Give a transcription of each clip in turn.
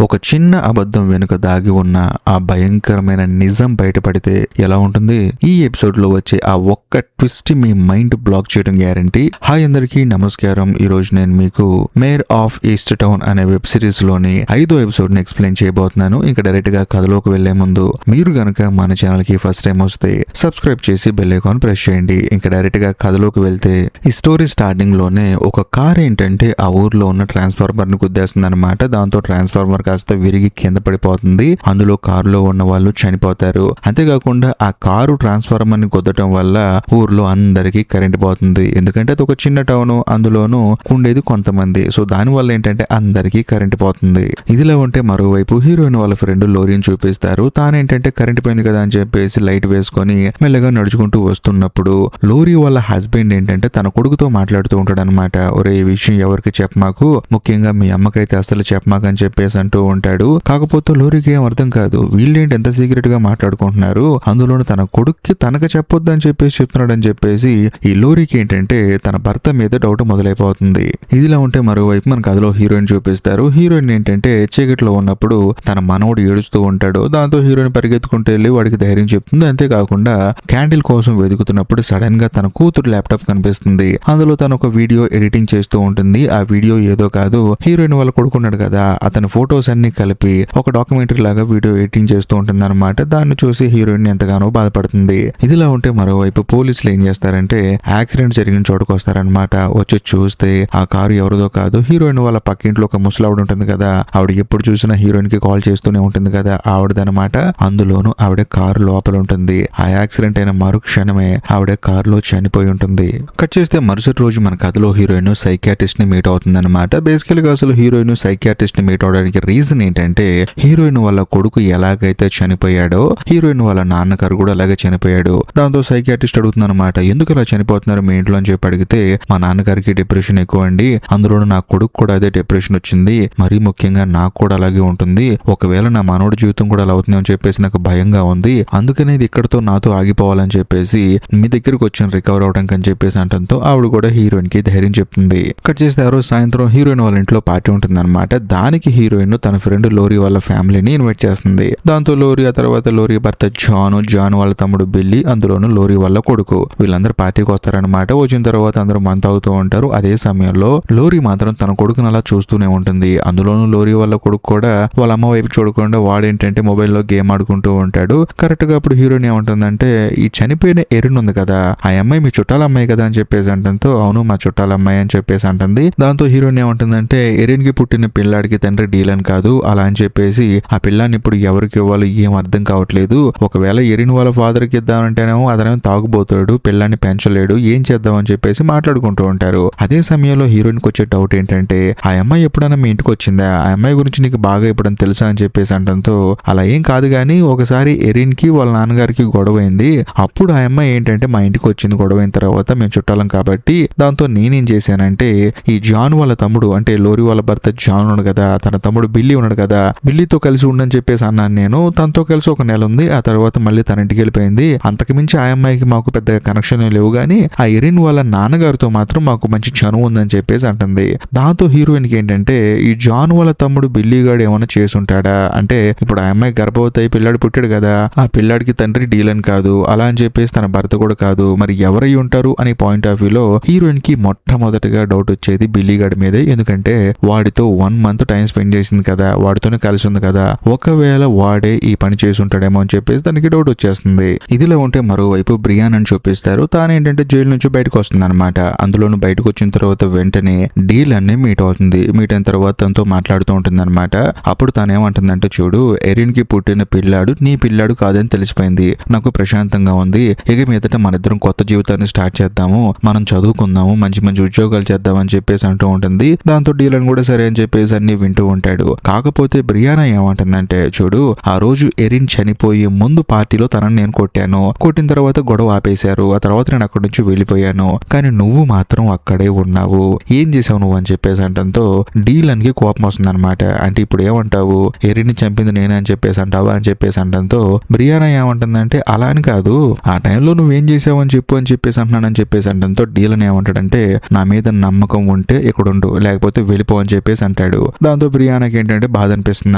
ఒక చిన్న అబద్ధం వెనుక దాగి ఉన్న ఆ భయంకరమైన నిజం బయటపడితే ఎలా ఉంటుంది? ఈ ఎపిసోడ్ లో వచ్చే ఆ ఒక్క ట్విస్ట్ మీ మైండ్ బ్లాక్ చేయడం గ్యారంటీ. హాయ్ అందరికీ నమస్కారం. ఈ రోజు నేను మీకు మేయర్ ఆఫ్ ఈస్ట్ టౌన్ అనే వెబ్ సిరీస్ లోని 5వ ఎపిసోడ్ ని ఎక్స్ప్లెయిన్ చేయబోతున్నాను. ఇంకా డైరెక్ట్ గా కథలోకి వెళ్లే ముందు మీరు గనక మన ఛానల్ కి ఫస్ట్ టైం వస్తే సబ్స్క్రైబ్ చేసి బెల్ ఐకాన్ ప్రెస్ చేయండి. ఇంకా డైరెక్ట్ గా కథలోకి వెళ్తే ఈ స్టోరీ స్టార్టింగ్ లోనే ఒక కార్ ఏంటంటే ఆ ఊర్లో ఉన్న ట్రాన్స్ఫార్మర్ ని గుద్దేస్తుంది అనమాట. దాంతో ట్రాన్స్ఫార్మర్ కాస్త విరిగి కింద పడిపోతుంది. అందులో కారులో ఉన్న వాళ్ళు చనిపోతారు. అంతేకాకుండా ఆ కారు ట్రాన్స్ఫార్మర్ ని గుద్దటం వల్ల ఊర్లో అందరికీ కరెంట్ పోతుంది. ఎందుకంటే అది ఒక చిన్న టౌన్, అందులోనూ ఉండేది కొంతమంది. సో దాని వల్ల ఏంటంటే అందరికీ కరెంట్ పోతుంది. ఇదిలా ఉంటే మరోవైపు హీరోయిన్ వాళ్ళ ఫ్రెండ్ లోరీని చూపిస్తారు. తానేంటంటే కరెంట్ పోయింది కదా అని చెప్పేసి లైట్ వేసుకొని మెల్లగా నడుచుకుంటూ వస్తున్నప్పుడు లోరీ వాళ్ళ హస్బెండ్ ఏంటంటే తన కొడుకుతో మాట్లాడుతూ ఉంటాడు అనమాట. ఒరే ఈ విషయం ఎవరికి చెప్పమాకు, ముఖ్యంగా మీ అమ్మకైతే అసలు చెప్పమాకని చెప్పేసి అంటూ ఉంటాడు. కాకపోతే లోరీకి ఏం అర్థం కాదు, వీళ్ళేంటి ఎంత సీక్రెట్ గా మాట్లాడుకుంటున్నారు, అందులోనూ తన కొడుక్కి తనకు చెప్పొద్దు అని చెప్పేసి చెప్తున్నాడు అని చెప్పేసి ఈ లోరీకి ఏంటంటే తన భర్త మీద డౌట్ మొదలైపోతుంది. ఇదిలా ఉంటే మరోవైపు మన కథలో హీరోయిన్ చూపిస్తారు. హీరోయిన్ ఏంటంటే చీకట్లో ఉన్నప్పుడు తన మనవడు ఏడుస్తూ ఉంటాడు. దాంతో హీరోయిన్ పరిగెత్తుకుంటూ వెళ్ళి వాడికి ధైర్యం చెప్తుంది. అంతేకాకుండా క్యాండిల్ కోసం వెతుకుతున్నప్పుడు సడన్ గా తన కూతురు ల్యాప్టాప్ కనిపిస్తుంది. అందులో తను ఒక వీడియో ఎడిటింగ్ చేస్తూ ఉంటుంది. ఆ వీడియో ఏదో కాదు, హీరోయిన్ వాళ్ళ కొడుకున్నాడు కదా అతని ఫొటోస్ అన్ని కలిపి ఒక డాక్యుమెంటరీ లాగా వీడియో ఎడిటింగ్ చేస్తూ ఉంటుంది అనమాట. దాన్ని చూసి హీరోయిన్ ఎంతగానో బాధపడుతుంది. ఇదిలా ఉంటే మరోవైపు పోలీసులు ఏం చేస్తారంటే యాక్సిడెంట్ జరిగిన చోటుకు వస్తారనమాట. వచ్చి చూస్తే ఆ కారు ఎవరిదో కాదు, హీరోయిన్ వాళ్ళ పక్కింట్లో ఒక ముసలావిడ ఉంటుంది కదా, ఆవిడ ఎప్పుడు చూసినా హీరోయిన్ కి కాల్ చేస్తూనే ఉంటుంది కదా, ఆవిడదనమాట. అందులోనూ ఆవిడ కారు లోపల ఉంటుంది. ఆ యాక్సిడెంట్ అయిన మరుక్షణమే ఆవిడ కారులో చనిపోయి ఉంటుంది. కట్ చేస్తే మరుసటి రోజు మన కథలో హీరోయిన్ సైకియాట్రిస్ట్ ని మీట్ అవుతుంది అనమాట. బేసికల్ గా అసలు హీరోయిన్ సైకియాట్రిస్ట్ ని మీట్ అవడానికి రీజన్ ఏంటంటే హీరోయిన్ వాళ్ళ కొడుకు ఎలాగైతే చనిపోయాడో హీరోయిన్ వాళ్ళ నాన్నగారు కూడా అలాగే చనిపోయాడు. దాంతో సైకియాట్రిస్ట్ అడుగుతుంది అనమాట, ఎందుకు అలా చనిపోతున్నారు మీ ఇంట్లో అని చెప్పి అడిగితే మా నాన్నగారికి డిప్రెషన్ ఎక్కువ అండి, అందులోనూ నా కొడుకు కూడా అదే డిప్రెషన్ వచ్చింది, మరీ ముఖ్యంగా నాకు కూడా అలాగే ఉంటుంది, ఒకవేళ నా మనోడి జీవితం కూడా అలా అవుతుంది అని చెప్పేసి నాకు భయంగా ఉంది, అందుకనే ఇది ఇక్కడతో నాతో ఆగిపోవాలని చెప్పేసి మీ దగ్గరకు వచ్చాను రికవర్ అవడానికి అని చెప్పేసి అంటంతో ఆవిడ కూడా హీరోయిన్ కి ధైర్యం చెప్తుంది. కట్ చేస్తే ఆ రోజు సాయంత్రం హీరోయిన్ వాళ్ళ ఇంట్లో పార్టీ ఉంటుంది అనమాట. దానికి హీరోయిన్ తన ఫ్రెండ్ లోరీ వాళ్ళ ఫ్యామిలీని ఇన్వైట్ చేస్తుంది. దాంతో లోరీ, ఆ తర్వాత లోరీ భర్త జాన్ వాళ్ళ తమ్ముడు బిల్లీ, అందులోనూ లోరీ వాళ్ళ కొడుకు, వీళ్ళందరూ పార్టీకి వస్తారనమాట. వచ్చిన తర్వాత అందరూ మంత్ అవుతూ ఉంటారు. అదే సమయంలో లోరీ మాత్రం తన కొడుకుని అలా చూస్తూనే ఉంటుంది. అందులోనూ లోరీ వాళ్ళ కొడుకు కూడా వాళ్ళ అమ్మ వైపు చూడకుండా వాడేంటంటే మొబైల్లో గేమ్ ఆడుకుంటూ ఉంటాడు. కరెక్ట్ గా అప్పుడు హీరోయిన్ ఏమంటుందంటే ఈ చనిపోయిన ఎరిన్ ఉంది కదా ఆ అమ్మాయి మీ చుట్టాల అమ్మాయి కదా అని చెప్పేసి అంటంతో అవును మా చుట్టాల అమ్మాయి అని చెప్పేసి అంటుంది. దాంతో హీరోయిన్ ఏమంటుందంటే ఎరిన్ కి పుట్టిన పిల్లాడికి తండ్రి డీలన్ కాదు అలా అని చెప్పేసి ఆ పిల్లాన్ని ఇప్పుడు ఎవరికి ఇవ్వాలో ఏం అర్థం కావట్లేదు, ఒకవేళ ఎరిన్ వాళ్ళ ఫాదర్ కి ఇద్దామంటేనేమో అతనేమో తాగుబోతాడు, పిల్లాన్ని పెంచలేడు, ఏం చేద్దాం అని చెప్పేసి మాట్లాడుకుంటూ ఉంటారు. అదే సమయంలో హీరోయిన్ కి వచ్చే డౌట్ ఏంటంటే ఆ అమ్మాయి ఎప్పుడైనా మీ ఇంటికి వచ్చిందా, ఆ అమ్మాయి గురించి నీకు బాగా ఎప్పుడైనా తెలుసా అని చెప్పేసి అంటంతో అలా ఏం కాదు గానీ ఒకసారి ఎరిన్ కి వాళ్ళ నాన్నగారికి గొడవైంది, అప్పుడు ఆ అమ్మాయి ఏంటంటే మా ఇంటికి వచ్చింది, గొడవైన తర్వాత మేము చుట్టాలం కాబట్టి దాంతో నేనేం చేశానంటే ఈ జాన్ వాళ్ళ తమ్ముడు అంటే లోరీ వాళ్ళ భర్త జాన్ ఉన్నాడు కదా, తన తమ్ముడు బిల్లీ ఉన్నాడు కదా, బిల్లీతో కలిసి ఉండని చెప్పేసి అన్నాను నేను. తనతో కలిసి ఒక నెల ఉంది, ఆ తర్వాత మళ్ళీ తన ఇంటికి వెళ్ళిపోయింది, అంతకుమించి ఆ అమ్మాయికి మాకు పెద్ద కనెక్షన్ లేవు గానీ ఆ ఎరిన్ వాళ్ళ నాన్నగారితో మాత్రం మాకు మంచి చనువు ఉందని చెప్పేసి అంటుంది. దాంతో హీరోయిన్ కి ఏంటంటే ఈ జాన్ వాళ్ళ తమ్ముడు బిల్లీ గాడు ఏమైనా చేసుంటాడా, అంటే ఇప్పుడు ఆ అమ్మాయి గర్భవతి అయి పిల్లాడు పుట్టాడు కదా, ఆ పిల్లాడికి తండ్రి డీలన్ కాదు, అలా అని చెప్పేసి తన భర్త కూడా కాదు, మరి ఎవరై ఉంటారు అనే పాయింట్ ఆఫ్ వ్యూలో హీరోయిన్ కి మొట్టమొదటిగా డౌట్ వచ్చేది బిల్లీ గాడి మీదే. ఎందుకంటే వాడితో 1 month టైం స్పెండ్ చేసింది కదా, వాడితోనే కలిసి ఉంది కదా, ఒకవేళ వాడే ఈ పని చేసి ఉంటాడేమో అని చెప్పేసి దానికి డౌట్ వచ్చేస్తుంది. ఇదిలో ఉంటే మరోవైపు బ్రియాన్ అని చూపిస్తారు. తానేంటంటే జైలు నుంచి బయటకు వస్తుంది అనమాట. అందులోనూ బయటకు వచ్చిన తర్వాత వెంటనే డీల్ అన్ని మీట్ అవుతుంది. మీట్ అయిన తర్వాత తనతో మాట్లాడుతూ ఉంటుంది అనమాట. అప్పుడు తానేమంటుందంటే చూడు ఎరిన్ కి పుట్టిన పిల్లాడు నీ పిల్లాడు కాదని తెలిసిపోయింది, నాకు ప్రశాంతంగా ఉంది, ఇక మీదట మన ఇద్దరం కొత్త జీవితాన్ని స్టార్ట్ చేద్దాము, మనం చదువుకుందాము, మంచి మంచి ఉద్యోగాలు చేద్దామని చెప్పేసి అంటూ ఉంటుంది. దాంతో డీలన్ కూడా సరే అని చెప్పేసి అన్ని వింటూ ఉంటాడు. కాకపోతే బ్రియానా ఏమంటుందంటే చూడు ఆ రోజు ఎరిన్ చనిపోయే ముందు పార్టీలో తనని నేను కొట్టాను, కొట్టిన తర్వాత గొడవ ఆపేశారు, ఆ తర్వాత నేను అక్కడి నుంచి వెళ్ళిపోయాను, కానీ నువ్వు మాత్రం అక్కడే ఉన్నావు, ఏం చేసావు నువ్వు అని చెప్పేసి అంటంతో డీలన్ కి కోపం వస్తుంది అనమాట. అంటే ఇప్పుడు ఏమంటావు, ఎరిన్ చంపింది నేనే అని చెప్పేసి అంటావా అని చెప్పేసి అంటంతో బ్రియానా ఏమంటుందంటే అలా అని కాదు, ఆ టైంలో నువ్వేం చేసావు అని చెప్పు అని చెప్పేసి అంటున్నానని చెప్పేసి అంటంతో డీలన్ ఏమంటాడంటే నా మీద నమ్మకం ఉంటే ఇక్కడ ఉండు, లేకపోతే వెళ్ళిపో అని చెప్పేసి అంటాడు. దాంతో బ్రియానాకి ఏంటంటే బాధ అనిపిస్తుంది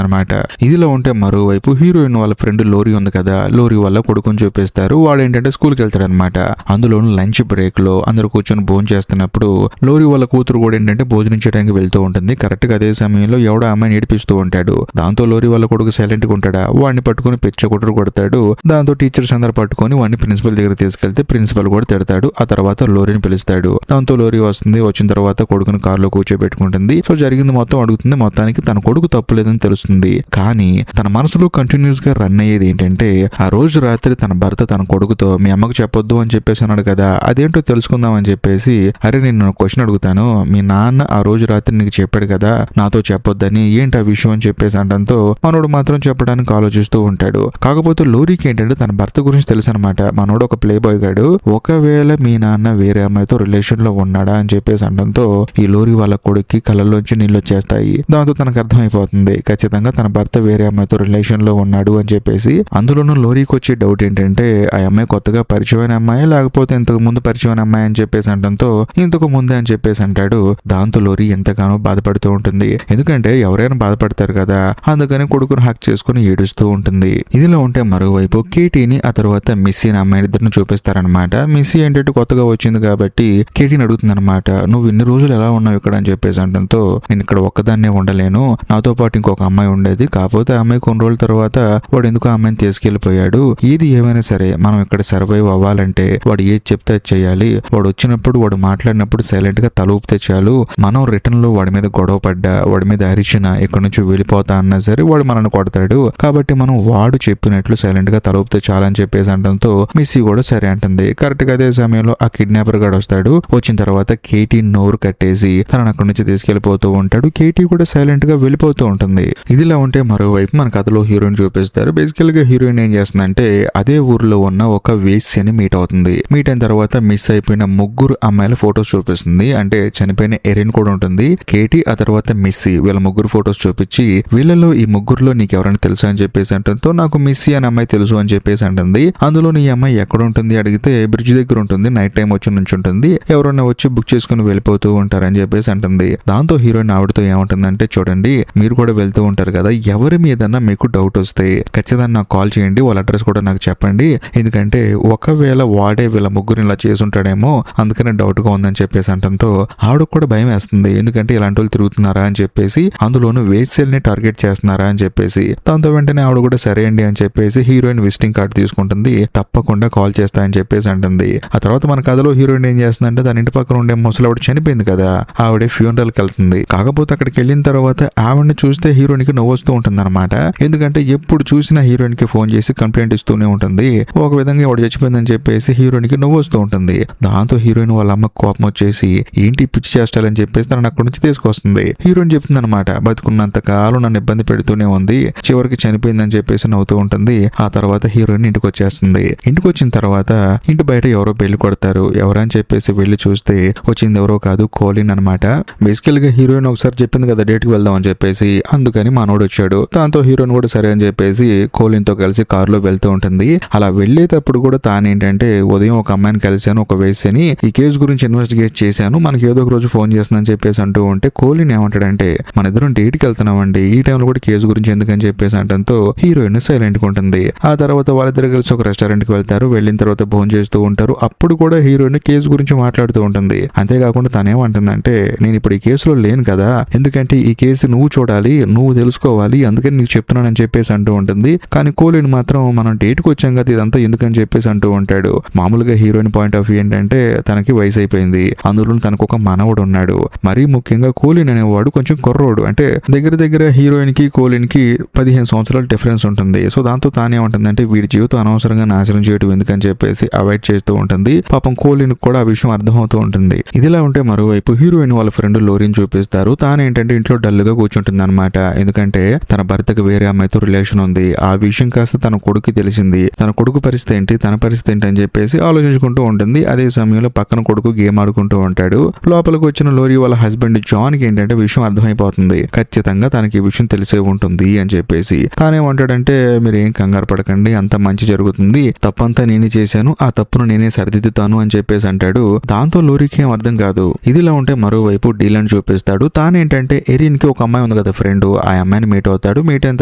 అనమాట. ఇదిలో ఉంటే మరోవైపు హీరోయిన్ వాళ్ళ ఫ్రెండ్ లోరీ ఉంది కదా, లోరీ వాళ్ళ కొడుకుని చూపిస్తారు. వాడు ఏంటంటే స్కూల్కి వెళ్తాడు అనమాట. అందులోనూ లంచ్ బ్రేక్ లో అందరూ కూర్చొని భోజనం చేస్తున్నప్పుడు లోరీ వాళ్ళ కూతురు కూడా ఏంటంటే భోజనం చేయడానికి వెళ్తూ ఉంటుంది. కరెక్ట్ గా అదే సమయంలో ఎవడో అమ్మాయిని ఏడిపిస్తూ ఉంటాడు. దాంతో లోరీ వాళ్ళ కొడుకు సైలెంట్ గా ఉంటాడా, వాడిని పట్టుకుని పిచ్చ కొట్టుడు కొడతాడు. దాంతో టీచర్స్ అందరు పట్టుకొని వాడిని ప్రిన్సిపల్ దగ్గర తీసుకెళ్తే ప్రిన్సిపల్ కూడా తిడతాడు. ఆ తర్వాత లోరీని పిలుస్తాడు. దాంతో లోరీ వస్తుంది. వచ్చిన తర్వాత కొడుకుని కారులో కూర్చోబెట్టుకుంటుంది. సో జరిగింది మొత్తం అడుగుతుంది. మొత్తానికి తన కొడుకు తప్పు లేదని తెలుస్తుంది. కానీ తన మనసులో కంటిన్యూస్ గా రన్ అయ్యేది ఏంటంటే, ఆ రోజు రాత్రి తన భర్త తన కొడుకుతో మీ అమ్మకు చెప్పొద్దు అని చెప్పేసి అన్నాడు కదా, అదేంటో తెలుసుకుందాం అని చెప్పేసి, అరే నేను క్వశ్చన్ అడుగుతాను, మీ నాన్న ఆ రోజు రాత్రి నీకు చెప్పాడు కదా నాతో చెప్పొద్దని, ఏంటి ఆ విషయం అని చెప్పేసి అనడంతో మనోడు మాత్రం చెప్పడానికి ఆలోచిస్తూ ఉంటాడు. కాకపోతే లోరీకి ఏంటంటే తన భర్త గురించి తెలుసు అనమాట. మనోడు ఒక ప్లే బాయ్ గాడు, ఒకవేళ మీ నాన్న వేరే అమ్మాయితో రిలేషన్ లో ఉన్నాడా అని చెప్పేసి అనడంతో ఈ లోరీ వాళ్ళ కొడుక్కి కళ్ళల్లోంచి నీళ్ళు వచ్చేస్తాయి. దాంతో తనకు అర్థమైపోతుంది ఖచ్చితంగా తన భర్త వేరే అమ్మాయితో రిలేషన్ లో ఉన్నాడు అని చెప్పేసి. అందులోనూ లోరీకి వచ్చే డౌట్ ఏంటంటే, ఆ అమ్మాయి కొత్తగా పరిచయమైన అమ్మాయి లేకపోతే ఇంతకు ముందు పరిచయమైన అమ్మాయి అని చెప్పేసి అనడంతో ఇంతకు ముందే అని చెప్పేసి అంటాడు. దాంతో లోరీ ఎంతగానో బాధపడుతూ ఉంటుంది. ఎందుకంటే ఎవరైనా బాధపడతారు కదా, అందుకని కొడుకును హక్ చేసుకుని ఏడుస్తూ ఉంటుంది. ఇదిలో ఉంటే మరోవైపు కేటీని ఆ తర్వాత మిస్సీ అమ్మాయి ఇద్దరిని చూపిస్తారనమాట. మిస్సీ ఏంటంటే కొత్తగా వచ్చింది కాబట్టి కేటీని అడుగుతుంది అనమాట, నువ్వు ఇన్ని రోజులు ఎలా ఉన్నావు ఇక్కడ అని చెప్పేసి అనడంతో, నేను ఇక్కడ ఒక్కదాన్నే ఉండలేను, నాతో పాటు ఇంకొక అమ్మాయి ఉండేది, కాకపోతే ఆ అమ్మాయి కొన్ని రోజుల తర్వాత వాడు ఎందుకు ఆ అమ్మాయిని తీసుకెళ్లిపోయాడు, ఏది ఏమైనా సరే మనం ఇక్కడ సర్వైవ్ అవ్వాలంటే వాడు ఏది చెప్తే అది చేయాలి, వాడు వచ్చినప్పుడు వాడు మాట్లాడినప్పుడు సైలెంట్ గా తల ఊపితే చాలు, మనం రిటర్న్ లో వాడి మీద గొడవ పడ్డా వాడి మీద అరిచినా ఇక్కడ నుంచి వెళ్ళిపోతా అన్నా సరే వాడు మనల్ని కొడతాడు, కాబట్టి మనం వాడు చెప్పినట్లు సైలెంట్ గా తల ఊపితే చాలు అని చెప్పేసి అనడంతో మిస్సీ కూడా సరే అంటుంది. కరెక్ట్ గా అదే సమయంలో ఆ కిడ్నాపర్ గాడు వస్తాడు. వచ్చిన తర్వాత కేటీ నోరు కట్టేసి తనను అక్కడి నుంచి తీసుకెళ్లిపోతూ ఉంటాడు. కేటీ కూడా సైలెంట్ గా వెళ్ళిపోతూ ఉంటుంది. ఇదిలా ఉంటే మరోవైపు మన కథలో హీరోయిన్ చూపిస్తారు. బేసికల్ గా హీరోయిన్ ఏం చేస్తుందంటే అదే ఊర్లో ఉన్న ఒక వేశ్యని మీట్ అవుతుంది. మీట్ అయిన తర్వాత మిస్ అయిపోయిన ముగ్గురు అమ్మాయిల ఫొటోస్ చూపిస్తుంది. అంటే చనిపోయిన ఎరిన్ కూడా ఉంటుంది, కేటీ, ఆ తర్వాత మిస్సీ, వీళ్ళ ముగ్గురు ఫొటోస్ చూపించి వీళ్ళలో ఈ ముగ్గురులో నీకు ఎవరైనా తెలుసా అని చెప్పేసి అంటంతో నాకు మిస్సీ అనే అమ్మాయి తెలుసు అని చెప్పేసి అంటుంది. అందులో నీ అమ్మాయి ఎక్కడ ఉంటుంది అడిగితే బ్రిడ్జ్ దగ్గర ఉంటుంది, నైట్ టైం వచ్చి నుంచి ఉంటుంది, ఎవరైనా వచ్చి బుక్ చేసుకుని వెళ్ళిపోతూ ఉంటారని చెప్పేసి అంటుంది. దాంతో హీరోయిన్ ఆవిడతో ఏమంటుందంటే, చూడండి మీరు కూడా వెళ్తూ ఉంటారు కదా, ఎవరి మీదన్నా మీకు డౌట్ వస్తే ఖచ్చితంగా నాకు కాల్ చేయండి, వాళ్ళ అడ్రస్ కూడా నాకు చెప్పండి, ఎందుకంటే ఒకవేళ వాడే వీళ్ళ ముగ్గురు ఇలా చేసుంటాడేమో అందుకనే డౌట్ గా ఉందని చెప్పేసి అంటంతో ఆవిడకు కూడా భయం వేస్తుంది. ఎందుకంటే ఇలాంటి వాళ్ళు తిరుగుతున్నారా అని చెప్పేసి, అందులోనూ వేసేల్ని టార్గెట్ చేస్తున్నారా అని చెప్పేసి. దాంతో వెంటనే ఆవిడ కూడా సరే అండి అని చెప్పేసి హీరోయిన్ విజిటింగ్ కార్డు తీసుకుంటుంది. తప్పకుండా కాల్ చేస్తా అని చెప్పేసి అంటుంది. ఆ తర్వాత మన కథలో హీరోయిన్ ఏం చేస్తుందంటే, తన ఇంటి పక్కన ఉండే ముసలావిడ చనిపోయింది కదా, ఆవిడే ఫ్యూనరల్ కి వెళ్తుంది. కాకపోతే అక్కడికి వెళ్ళిన తర్వాత ఆవిడని చూస్తే హీరోయిన్ కి నవ్వు వస్తూ ఉంటుంది అనమాట. ఎందుకంటే ఎప్పుడు చూసినా హీరోయిన్ కి ఫోన్ చేసి కంప్లైంట్ ఇస్తూనే ఉంటుంది. ఒక విధంగా వాడు చచ్చిపోయిందని చెప్పేసి హీరోయిన్ కి నవ్వు వస్తూ ఉంటుంది. దాంతో హీరోయిన్ వాళ్ళ అమ్మకి కోపం వచ్చేసి ఏంటి పిచ్చి చేస్తాలని చెప్పేసి తనని అక్కడి నుంచి తీసుకొస్తుంది. హీరోయిన్ చెప్తుంది అనమాట, బతుకున్నంత కాలం నన్ను ఇబ్బంది పెడుతూనే ఉంది, చివరికి చనిపోయిందని చెప్పేసి నవ్వుతూ ఉంటుంది. ఆ తర్వాత హీరోయిన్ ఇంటికి వచ్చేస్తుంది. ఇంటికి వచ్చిన తర్వాత ఇంటి బయట ఎవరో బెల్లి కొడతారు. ఎవరని చెప్పేసి వెళ్లి చూస్తే వచ్చింది ఎవరో కాదు, కోలిన్ అనమాట. బేసికల్ గా హీరోయిన్ ఒకసారి చెప్పింది కదా డేట్ కి వెళ్దాం అని చెప్పేసి, అందుకని మనోడు వచ్చాడు. దాంతో హీరోయిన్ కూడా సరే అని చెప్పేసి కోలిన్ తో కలిసి కారులో వెళ్తూ ఉంటుంది. అలా వెళ్లేటప్పుడు కూడా తానేంటంటే, ఉదయం ఒక అమ్మాయిని కలిశాను, ఒక వేశ్యని, ఈ కేసు గురించి ఇన్వెస్టిగేట్ చేశాను, మనకి ఏదో ఒక రోజు ఫోన్ చేస్తుందని చెప్పేసి అంటూ ఉంటే కోలిన్ ఏమంటాడంటే, మన ఇద్దరం డేట్ కి వెళ్తున్నామండి, ఈ టైంలో కూడా కేసు గురించి ఎందుకని చెప్పేసి అంటంతో హీరోయిన్ సైలెంట్ గా ఉంటుంది. ఆ తర్వాత వాళ్ళిద్దరు కలిసి ఒక రెస్టారెంట్ కి వెళ్తారు. వెళ్ళిన తర్వాత భోజనం చేస్తూ ఉంటారు. అప్పుడు కూడా హీరోయిన్ కేసు గురించి మాట్లాడుతూ ఉంటుంది. అంతేకాకుండా తనేమంటుందంటే, నేను ఇప్పుడు ఈ కేసులో లేను కదా, ఎందుకంటే ఈ కేసు నువ్వు చూడాలి, నువ్వు తెలుసుకోవాలి, అందుకని నీకు చెప్తున్నానని చెప్పేసి అంటూ ఉంటుంది. కానీ కోలిన్ మాత్రం మనం డేట్ కి వచ్చాం కదా ఇదంతా ఎందుకని చెప్పేసి అంటూ ఉంటాడు. మామూలుగా హీరోయిన్ పాయింట్ ఆఫ్ వ్యూ ఏంటంటే, తనకి వయసు అయిపోయింది, అందులో తనకు ఒక మనవడు ఉన్నాడు. మరీ ముఖ్యంగా కోలిన్ అనేవాడు కొంచెం కుర్రోడు, అంటే దగ్గర దగ్గర హీరోయిన్ కి కోలిన్ కి 15 సంవత్సరాల డిఫరెన్స్ ఉంటుంది. సో దాంతో తానేమంటుందంటే, వీడి జీవితం అనవసరంగా నాశనం చేయడం ఎందుకని చెప్పేసి అవాయిడ్ చేస్తూ ఉంటుంది. పాపం కోలిన్ కూడా ఆ విషయం అర్థమవుతూ ఉంటుంది. ఇదిలా ఉంటే మరోవైపు హీరోయిన్ వాళ్ళ ఫ్రెండ్ లోరీని చూపిస్తారు. తానేంటంటే ఇంట్లో డల్ గా కూర్చుంటుంది అనమాట. ఎందుకంటే తన భర్తకు వేరే అమ్మాయితో రిలేషన్ ఉంది. ఆ విషయం కాస్త తన కొడుకు తెలిసింది. తన కొడుకు పరిస్థితి ఏంటి, తన పరిస్థితి ఏంటి అని చెప్పేసి ఆలోచించుకుంటూ ఉంటుంది. అదే సమయంలో పక్కన కొడుకు గేమ్ ఆడుకుంటూ ఉంటాడు. లోపలికి వచ్చిన లోరీ వాళ్ళ హస్బెండ్ జాన్ కి ఏంటంటే విషయం అర్థమైపోతుంది. ఖచ్చితంగా తనకి ఈ విషయం తెలిసే ఉంటుంది అని చెప్పేసి. తానేమంటాడంటే, మీరు ఏం కంగారు పడకండి, అంత మంచి జరుగుతుంది, తప్పంతా నేనే చేశాను, ఆ తప్పును నేనే సరిదిద్దుతాను అని చెప్పేసి అంటాడు. దాంతో లోరీకి ఏం అర్థం కాదు. ఇదిలా ఉంటే మరోవైపు డీలన్ చూపిస్తాడు. తానేంటంటే ఎరిన్ కి ఒక అమ్మాయి ఉంది కదా ఫ్రెండ్, ఆ అమ్మాయిని మీట్ అవుతాడు. మీట్ అయిన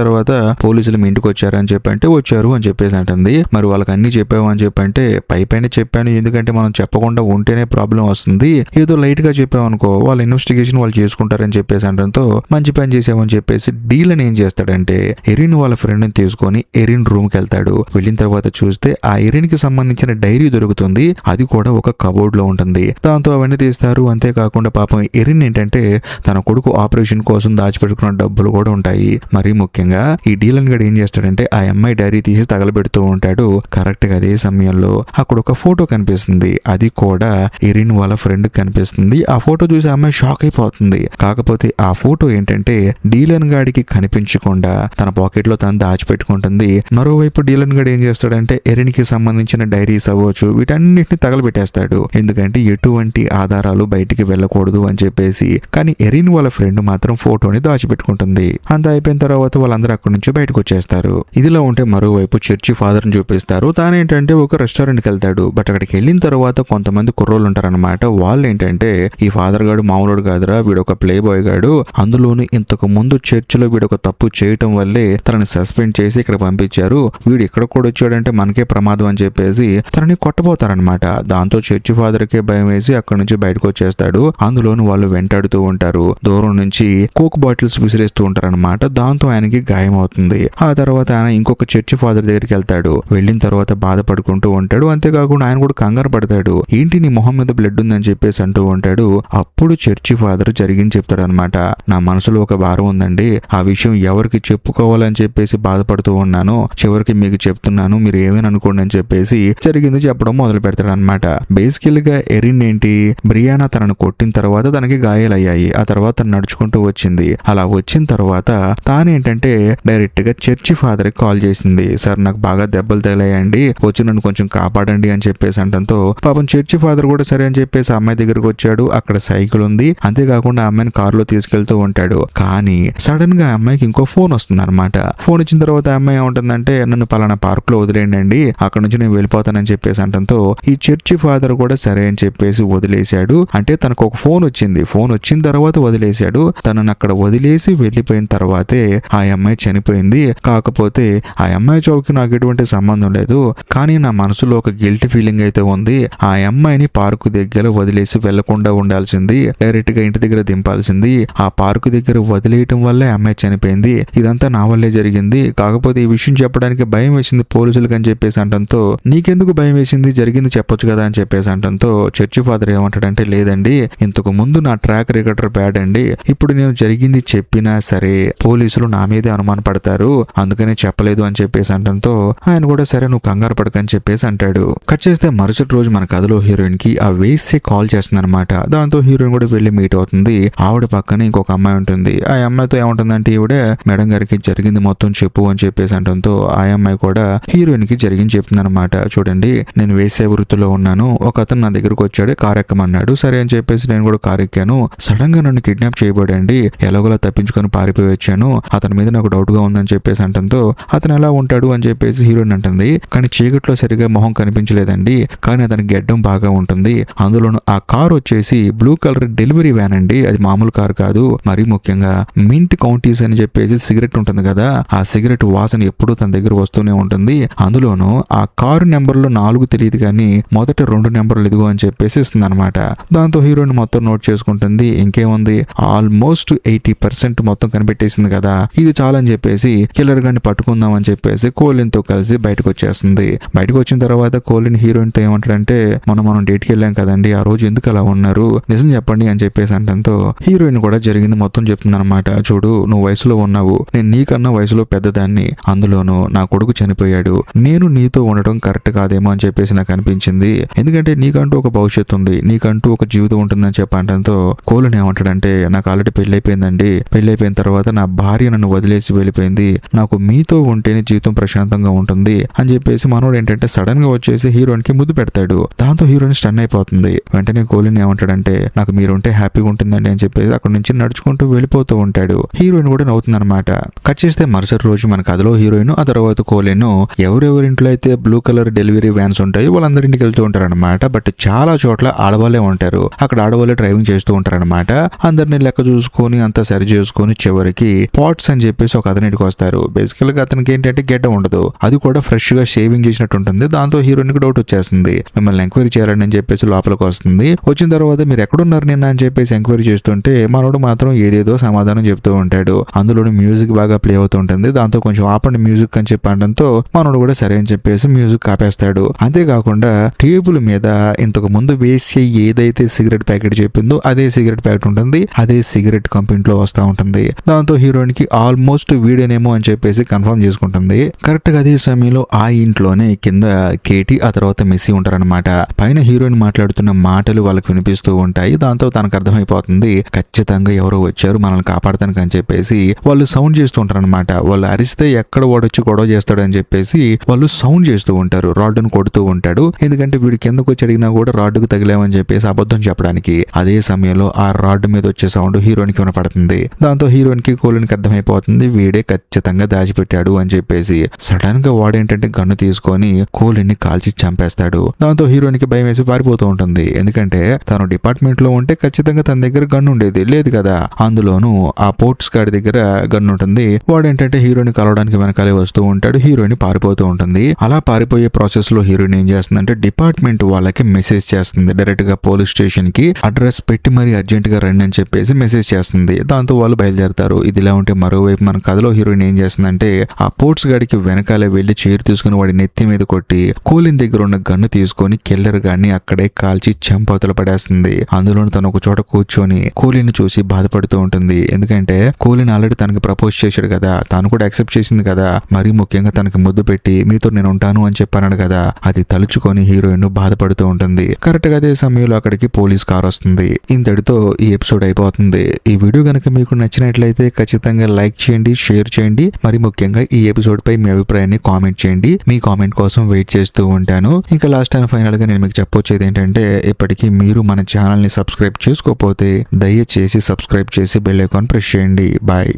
తర్వాత పోలీసులు మీ ఇంటికి వచ్చారని చెప్పంటే వచ్చారు అని చెప్పేసి అంటుంది. మరి వాళ్ళకి అన్ని చెప్పావు అని చెప్పంటే పైన చెప్పాను, ఎందుకంటే మనం చెప్పకుండా ఉంటేనే ప్రాబ్లం వస్తుంది, ఏదో లైట్ గా చెప్పామనుకో వాళ్ళ ఇన్వెస్టిగేషన్ వాళ్ళు చేసుకుంటారని చెప్పేసి అనడంతో మంచి పని చేసామని చెప్పేసి డీలన్ ఏం చేస్తాడంటే ఎరిన్ వాళ్ళ ఫ్రెండ్ ని తీసుకొని ఎరిన్ రూమ్ కి వెళ్తాడు. వెళ్ళిన తర్వాత చూస్తే ఆ ఎరిన్ కి సంబంధించిన డైరీ దొరుకుతుంది. అది కూడా ఒక కబోర్డ్ లో ఉంటుంది. దాంతో అవన్నీ తీస్తారు. అంతేకాకుండా పాపం ఎరిన్ ఏంటంటే తన కొడుకు ఆపరేషన్ కోసం దాచిపెట్టుకున్న డబ్బులు కూడా ఉంటాయి. మరీ ముఖ్యంగా ఈ డీలన్ గడు ఏం చేస్తాడంటే ఆ అమ్మాయి డైరీ తీసి తగలబెడుతూ ఉంటాడు. కరెక్ట్ గా అదే సమయంలో అక్కడ ఒక ఫోటో కనిపిస్తుంది. అది కూడా ఎరిన్ వాళ్ళ ఫ్రెండ్ కనిపిస్తుంది. ఆ ఫోటో చూసి ఆ అమ్మాయి షాక్ అయిపోతుంది. కాకపోతే ఆ ఫోటో ఏంటంటే డీలన్ గాడికి కనిపించకుండా తన పాకెట్ లో తను దాచిపెట్టుకుంటుంది. మరోవైపు డీలన్ గడు ఏం చేస్తాడంటే ఎరిన్ కి సంబంధించిన డైరీస్ అవ్వచ్చు వీటన్నిటిని తగలబెట్టేస్తాడు. ఎందుకంటే ఎటువంటి ఆధారాలు బయటికి వెళ్ళకూడదు అని చెప్పేసి. కానీ ఎరిన్ వాళ్ళ ఫ్రెండ్ మాత్రం ఫోటోని దాచిపెట్టుకుంటుంది. అంతా అయిపోయిన తర్వాత వాళ్ళందరూ అక్కడి నుంచి బయటకు వచ్చేస్తారు. ఇదిలో ఉంటే మరోవైపు చర్చి ఫాదర్ ని చూపిస్తారు. తానేంటంటే ఒక రెస్టారెంట్ కి వెళ్తాడు. బట్ అక్కడికి వెళ్ళిన తర్వాత కొంతమంది కుర్రోళ్ళు ఉంటారన్నమాట. వాళ్ళు ఏంటంటే ఈ ఫాదర్ గాడు మామూలుడు కాదురా, వీడు ఒక ప్లే బాయ్ గాడు, అందులోను ఇంతకు ముందు చర్చిలో వీడు ఒక తప్పు చేయటం వల్లే తనని సస్పెండ్ చేసి ఇక్కడ పంపించారు, వీడు ఇక్కడ కూడా వచ్చాడంటే మనకే ప్రమాదం అని చెప్పేసి తనని కొట్టబోతారనమాట. దాంతో చర్చి ఫాదర్ కే భయం వేసి అక్కడి నుంచి బయటకు వచ్చేస్తాడు. అందులోను వాళ్ళు వెంటాడుతూ ఉంటారు. దూరం నుంచి కోక్ బాటిల్స్ విసిరేస్తూ ఉంటారనమాట. దాంతో ఆయనకి గాయం అవుతుంది. ఆ తర్వాత ఆయన ఇంకొక చర్చి ఫాదర్ దగ్గరికి వెళ్తాడు. వెళ్ళిన తర్వాత బాధపడుకుంటూ ఉంటాడు. అంతేకాకుండా ఆయన కూడా కంగారు పడతాడు. ఏంటి నీ మొహం మీద బ్లడ్ ఉందని చెప్పేసి అంటూ ఉంటాడు. అప్పుడు చర్చి ఫాదర్ జరిగింది చెప్తాడు అనమాట. నా మనసులో ఒక భారం ఉందండి, ఆ విషయం ఎవరికి చెప్పుకోవాలని చెప్పేసి బాధపడుతూ ఉన్నాను, చివరికి మీకు చెప్తున్నాను, మీరు ఏమని అనుకోండి అని చెప్పేసి జరిగింది చెప్పడం మొదలు పెడతాడు అనమాట. బేసికల్ గా ఎరిన్ ఏంటి, బ్రియానా తనను కొట్టిన తర్వాత తనకి గాయాలయ్యాయి. ఆ తర్వాత నడుచుకుంటూ వచ్చింది. అలా వచ్చిన తర్వాత తానేంటంటే డైరెక్ట్ గా చర్చి ఫాదర్ కి కాల్ చేసింది. సార్ నాకు బాగా దెబ్బలు తగిలాయండి, వచ్చి నన్ను కొంచెం కాపాడండి అని చెప్పేసి అంటంతో పాపం చర్చి ఫాదర్ కూడా సరే అని చెప్పేసి అమ్మాయి దగ్గరకు వచ్చాడు. అక్కడ సైకిల్ ఉంది. అంతేకాకుండా అమ్మాయిని కారులో తీసుకెళ్తూ ఉంటాడు. కానీ సడన్ గా అమ్మాయికి ఇంకో ఫోన్ వస్తుంది అనమాట. ఫోన్ ఇచ్చిన తర్వాత అమ్మాయి ఏముంటుందంటే నన్ను పలానా పార్క్ లో వదిలేయండి, అక్కడ నుంచి నేను వెళ్ళిపోతానని చెప్పేసి అంటంతో ఈ చర్చి ఫాదర్ కూడా సరే అని చెప్పేసి వదిలేశాడు. అంటే తనకు ఒక ఫోన్ వచ్చింది. ఫోన్ వచ్చిన తర్వాత వదిలేశాడు. తనను అక్కడ వదిలేసి వెళ్ళిపోయిన తర్వాతే ఆ అమ్మాయి చనిపోయింది. కాకపోతే ఆ అమ్మాయి చౌకి నాకు ఎటువంటి సంబంధం లేదు, కానీ నా మనసులో ఒక గిల్టీ ఫీలింగ్ అయితే ఉంది. ఆ అమ్మాయిని పార్కు దగ్గర వదిలేసి వెళ్లకుండా ఉండాల్సింది, డైరెక్ట్ గా ఇంటి దగ్గర దింపాల్సింది. ఆ పార్కు దగ్గర వదిలేయటం వల్లే అమ్మాయి చనిపోయింది. ఇదంతా నా వల్లే జరిగింది. కాకపోతే ఈ విషయం చెప్పడానికి భయం వేసింది పోలీసులకు అని చెప్పేసి అంటంతో నీకెందుకు భయం వేసింది, జరిగింది చెప్పొచ్చు కదా అని చెప్పేసి అంటంతో చర్చి ఫాదర్ ఏమంటాడంటే లేదండి, ఇంతకు ముందు నా ట్రాక్ రికార్డర్ బ్యాడ్ అండి, ఇప్పుడు నేను జరిగింది చెప్పినా సరే పోలీసులు నా మీదే అనుమాన పడతారు, అందుకనే చెప్పలేదు అని చెప్పేసి అంటంతో ఆయన కూడా సరే నువ్వు కంగారు పడకని చెప్పేసి అంటాడు. కట్ చేస్తే మరుసటి రోజు మన కథలో హీరోయిన్ కి ఆ వేసే కాల్ చేస్తుంది అనమాట. దాంతో హీరోయిన్ కూడా వెళ్లి మీట్ అవుతుంది. ఆవిడ పక్కన ఇంకొక అమ్మాయి ఉంటుంది. ఆ అమ్మాయితో ఏముంటుందంటే ఈవిడ మేడం గారికి జరిగింది మొత్తం చెప్పు అని చెప్పేసి అంటంతో ఆ అమ్మాయి కూడా హీరోయిన్ కి జరిగింది చెప్తుంది అనమాట. చూడండి నేను వేసే వృత్తిలో ఉన్నాను, ఒక అతను నా దగ్గరకు వచ్చాడు, కార్ ఎక్కమన్నాడు, సరే అని చెప్పేసి నేను కూడా కార్ ఎక్కాను. సడన్ గా నన్ను కిడ్నాప్ చేయబడండి, ఎలాగోలా తప్పించుకొని పారిపోయి వచ్చాను, అతని మీద నాకు డౌట్ గా ఉందని చెప్పేసి అంటంతో అతను ఎలా ఉంటాడు అని చెప్పేసి హీరోయిన్ అంటుంది. కానీ చీకట్లో సరిగా మొహం కనిపించలేదండి, కానీ అతని గెడ్డం బాగా ఉంటుంది. అందులోను ఆ కార్ వచ్చేసి బ్లూ కలర్ డెలివరీ వ్యాన్ అండి, అది మామూలు కార్ కాదు. మరీ ముఖ్యంగా మింట్ కౌంటీస్ అని చెప్పేసి సిగరెట్ ఉంటుంది కదా, ఆ సిగరెట్ వాసన ఎప్పుడూ తన దగ్గర వస్తూనే ఉంటుంది. అందులోను ఆ కారు నెంబర్లో 4 తెలియదు కానీ మొదట 2 నెంబర్లు ఇదిగో అని చెప్పేసి ఇస్తుంది అనమాట. దాంతో హీరోయిన్ మొత్తం నోట్ చేసుకుంటుంది. ఇంకేముంది ఆల్మోస్ట్ 80% మొత్తం కనిపెట్టేసింది కదా, ఇది చాలని చెప్పేసి కిల్లర్ గాని పట్టుకుందాం అని చెప్పేసి కోలిన్ తో కలిసి బయటకు వచ్చేస్తుంది. బయటకు వచ్చిన తర్వాత కోలిన్ హీరోయిన్ తో ఏమంటాడంటే మనం డేట్కి వెళ్ళాం కదండి, ఆ రోజు ఎందుకు అలా ఉన్నారు, నిజం చెప్పండి అని చెప్పేసి అంటంతో హీరోయిన్ కూడా జరిగింది మొత్తం చెప్తుంది అనమాట. చూడు నువ్వు వయసులో ఉన్నావు, నేను నీకన్నా వయసులో పెద్దదాన్ని, అందులోనూ నా కొడుకు చనిపోయాడు, నేను నీతో ఉండడం కరెక్ట్ కాదేమో అని చెప్పేసి నాకు అనిపించింది, ఎందుకంటే నీకంటూ ఒక భవిష్యత్తు ఉంది, నీకంటూ ఒక జీవితం ఉంటుందని చెప్పంటంతో కోలిన్ ఏమంటాడంటే నాకు ఆల్రెడీ పెళ్ళైపోయిందండి, పెళ్ళైపోయిన తర్వాత నా భార్య నన్ను వదిలేసి వెళ్ళిపోయింది, నాకు మీతో ఉంటేనే జీవితం ప్రశాంతంగా ఉంటుంది అని చెప్పేసి మనోడు ఏంటంటే సడన్ గా వచ్చేసి హీరోయిన్ కి ముద్దు పెడతాడు. దాంతో హీరోయిన్ స్టన్ అయిపోతుంది. వెంటనే కోలిన్ ఏమంటాడంటే నాకు మీరుంటే హ్యాపీగా ఉంటుందండి అని చెప్పేసి అక్కడ నుంచి నడుచుకుంటూ వెళ్ళిపోతూ ఉంటాడు. హీరోయిన్ కూడా నవ్వుతుంది అనమాట. కట్ చేస్తే మరుసటి రోజు మన కథలో హీరోయిన్ ఆ తర్వాత కోలిన్ ఎవరెవరింట్లో అయితే బ్లూ కలర్ డెలివరీ వ్యాన్స్ ఉంటాయి వాళ్ళందరింటికి వెళ్తూ ఉంటారు అనమాట. బట్ చాలా చోట్ల ఆడవాళ్ళే ఉంటారు, అక్కడ ఆడవాళ్ళే డ్రైవింగ్ చేస్తూ ఉంటారు అనమాట. అందరినీ లెక్క చూసుకొని అంతా సరి చేసుకుని చివరికి పాట్స్ అని చెప్పేసి ఒక అతనికి వస్తారు. బేసికల్ గా అతనికి ఏంటంటే గెడ్డ ఉండదు, అది కూడా ఫ్రెష్ గా షేవింగ్ చేసినట్టు ఉంటుంది. దాంతో హీరోయిన్ కి డౌట్ వచ్చేస్తుంది. మిమ్మల్ని ఎంక్వైరీ చేయాలని అని చెప్పేసి లోపలికి వస్తుంది. వచ్చిన తర్వాత మీరు ఎక్కడున్నారు నిన్న అని చెప్పేసి ఎంక్వైరీ చేస్తుంటే మనోడు మాత్రం ఏదేదో సమాధానం చెప్తూ ఉంటాడు. అందులోని మ్యూజిక్ బాగా ప్లే అవుతూ ఉంటుంది. దాంతో కొంచెం ఆపండి మ్యూజిక్ అని చెప్పడంతో మనోడు కూడా సరే అని చెప్పేసి మ్యూజిక్ ఆపేస్తాడు. అంతేకాకుండా టేబుల్ మీద ఇంతకు ముందు వేసే ఏదైతే సిగరెట్ ప్యాకెట్ చెప్పిందో అదే సిగరెట్ ప్యాకెట్ ఉంటుంది. అదే సిగరెట్ కంపెనీలో వస్తూ ఉంటుంది. దాంతో హీరోయిన్ కి ఆల్మోస్ట్ వీడేనేమో అని చెప్పేసి కన్ఫర్మ్ చేసుకుంటుంది. కరెక్ట్ గా అదే సమయంలో ఆ ఇంట్లోనే కింద కేటీ ఆ తర్వాత మెస్సీ ఉంటారనమాట. పైన హీరోయిన్ మాట్లాడుతున్న మాటలు వాళ్ళకి వినిపిస్తూ ఉంటాయి. దాంతో తనకు అర్థమైపోతుంది ఖచ్చితంగా ఎవరో వచ్చారు మనల్ని కాపాడతానికి అని చెప్పేసి వాళ్ళు సౌండ్ చేస్తూ ఉంటారు అనమాట. వాళ్ళు అరిస్తే ఎక్కడ వాడొచ్చి గొడవ చేస్తాడు అని చెప్పేసి వాళ్ళు సౌండ్ చేస్తూ ఉంటారు. రాడ్డును కొడుతూ ఉంటాడు. ఎందుకంటే వీడి కిందకు వచ్చి అడిగినా కూడా రాడ్డుకు తగిలేమని చెప్పేసి అబద్ధం చెప్పడానికి. అదే సమయంలో ఆ రాడ్డు మీద వచ్చే సౌండ్ హీరోయిన్ కి వినపడుతుంది. దాంతో హీరోయిన్ కి కోలిన్కి అర్థమైపోతుంది వీడే ఖచ్చితంగా దాచిపెట్టాడు అని చెప్పేసి. సడన్ గా వాడేంటంటే గన్ను తీసుకొని కోలిన్ ని కాల్చి చంపేస్తాడు. దాంతో హీరోయిన్ కి భయం వేసి పారిపోతూ ఉంటుంది. ఎందుకంటే తను డిపార్ట్మెంట్ లో ఉంటే ఖచ్చితంగా తన దగ్గర గన్ను ఉండేది లేదు కదా. అందులోనూ ఆ పోర్ట్స్ గాడి దగ్గర గన్ను ఉంటుంది. వాడేంటంటే హీరోయిన్ కలవడానికి వెనకాలే వస్తూ ఉంటాడు. హీరోయిన్ పారిపోతూ ఉంటుంది. అలా పారిపోయే ప్రాసెస్ లో హీరోయిన్ ఏం చేస్తుందంటే డిపార్ట్మెంట్ వాళ్ళకి మెసేజ్ చేస్తుంది. డైరెక్ట్ గా పోలీస్ స్టేషన్ కి అడ్రస్ పెట్టి మరి అర్జెంట్ గా రండి అని చెప్పేసి మెసేజ్ చేస్తుంది. దాంతో వాళ్ళు బయలుదేరతారు. ఇదిలా ఉంటే మరోవైపు మన కథలో హీరోయిన్ ఏం చేస్తుందంటే ఆ పోర్ట్స్ గాడికి వెనకాలే వెళ్లి చైర్ తీసుకుని వాడి నెత్తి మీద కొట్టి కోలిన్ దగ్గర ఉన్న గన్ను తీసుకొని కిల్లర్ గాన్ని అక్కడే కాల్చి చంపవతల పడేస్తుంది. అందులోని తను ఒక చోట కూర్చొని కోలిన్ చూసి బాధపడుతూ ఉంటుంది. ఎందుకంటే కోలిన్ ఆల్రెడీ తనకి ప్రపోజ్ చేశాడు కదా, తాను కూడా యాక్సెప్ట్ చేసింది కదా. మరీ ముఖ్యంగా తనకి ముద్దు పెట్టి మీతో నేను ఉంటాను అని చెప్పాను కదా, అది తలుచుకొని హీరోయిన్ బాధపడుతూ ఉంటుంది. కరెక్ట్ గా అదే సమయంలో అక్కడికి పోలీస్ కార్ వస్తుంది. ఇంతటితో ఈ ఎపిసోడ్ అయిపోతుంది. ఈ వీడియో కనుక మీకు నచ్చినట్లయితే ఖచ్చితంగా లైక్ చేయండి, షేర్ చేయండి. మరి ముఖ్యంగా ఈ ఎపిసోడ్ పై మీ అభిప్రాయాన్ని కామెంట్ చేయండి. మీ కామెంట్ కోసం వెయిట్ చేస్తూ ఉంటాను. ఇంకా లాస్ట్ అండ్ ఫైనల్ గా నేను మీకు చెప్పొచ్చేది ఏంటంటే ఇప్పటికీ మీరు మన ఛానల్ ని సబ్స్క్రైబ్ చేసుకోకపోతే దయచేసి సబ్స్క్రైబ్ చేసి బెల్ ఐకాన్ ప్రెస్ చేయండి. బాయ్.